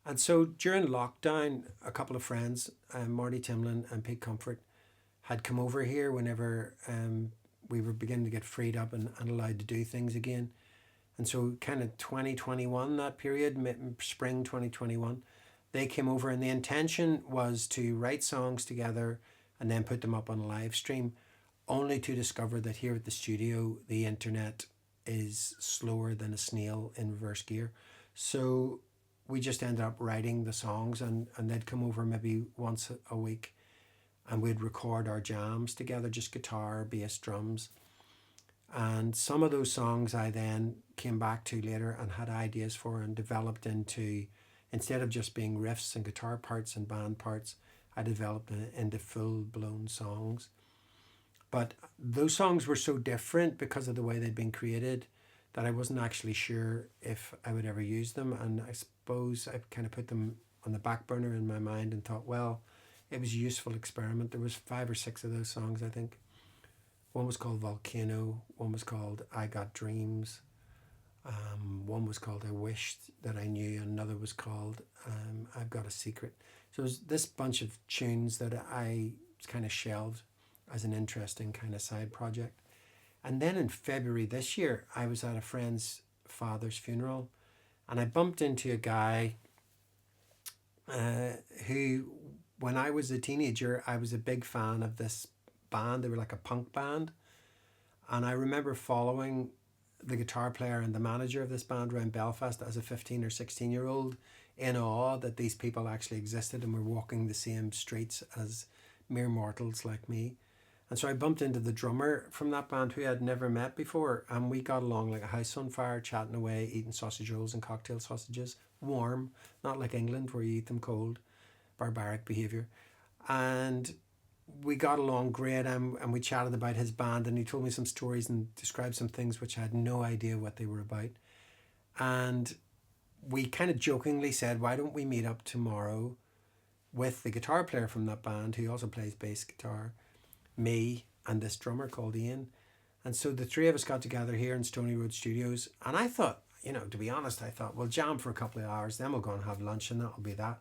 And so during lockdown, a couple of friends, Marty Timlin and Pete Comfort, had come over here whenever we were beginning to get freed up and allowed to do things again. And so, kind of 2021, that period, spring 2021, they came over, and the intention was to write songs together and then put them up on a live stream, only to discover that here at the studio, the internet is slower than a snail in reverse gear. So we just ended up writing the songs, and they'd come over maybe once a week, and we'd record our jams together, just guitar, bass, drums. And some of those songs I then came back to later and had ideas for and developed into, instead of just being riffs and guitar parts and band parts, I developed into full blown songs. But those songs were so different because of the way they'd been created that I wasn't actually sure if I would ever use them. And I suppose I kind of put them on the back burner in my mind and thought, well, it was a useful experiment. There was 5 or 6 of those songs, I think. One was called Volcano. One was called I Got Dreams. One was called I Wished That I Knew. And another was called I've Got a Secret. So it was this bunch of tunes that I kind of shelved as an interesting kind of side project. And then in February this year, I was at a friend's father's funeral, and I bumped into a guy who, when I was a teenager, I was a big fan of this band. They were like a punk band. And I remember following the guitar player and the manager of this band around Belfast as a 15 or 16-year-old, in awe that these people actually existed and were walking the same streets as mere mortals like me. And so I bumped into the drummer from that band who I'd never met before, and we got along like a house on fire, chatting away, eating sausage rolls and cocktail sausages, warm, not like England where you eat them cold, barbaric behaviour. And we got along great, and we chatted about his band, and he told me some stories and described some things which I had no idea what they were about. And we kind of jokingly said, why don't we meet up tomorrow with the guitar player from that band who also plays bass guitar, me, and this drummer called Ian. And so the three of us got together here in Stony Road Studios, and I thought, to be honest, I thought we'll jam for a couple of hours, then we'll go and have lunch, and that'll be that.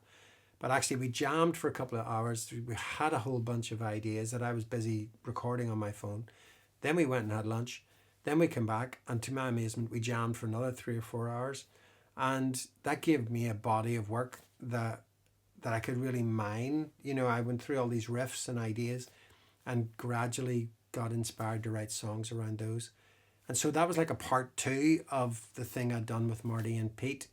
But actually, we jammed for a couple of hours. We had a whole bunch of ideas that I was busy recording on my phone. Then we went and had lunch. Then we came back, and to my amazement, we jammed for another 3 or 4 hours. And that gave me a body of work that I could really mine. I went through all these riffs and ideas and gradually got inspired to write songs around those. And so that was like a part 2 of the thing I'd done with Marty and Pete.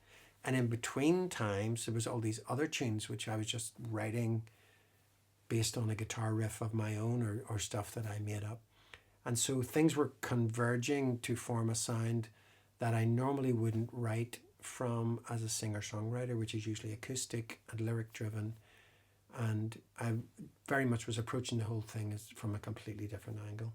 And in between times, there was all these other tunes which I was just writing based on a guitar riff of my own, or stuff that I made up. And so things were converging to form a sound that I normally wouldn't write from as a singer-songwriter, which is usually acoustic and lyric driven. And I very much was approaching the whole thing as from a completely different angle.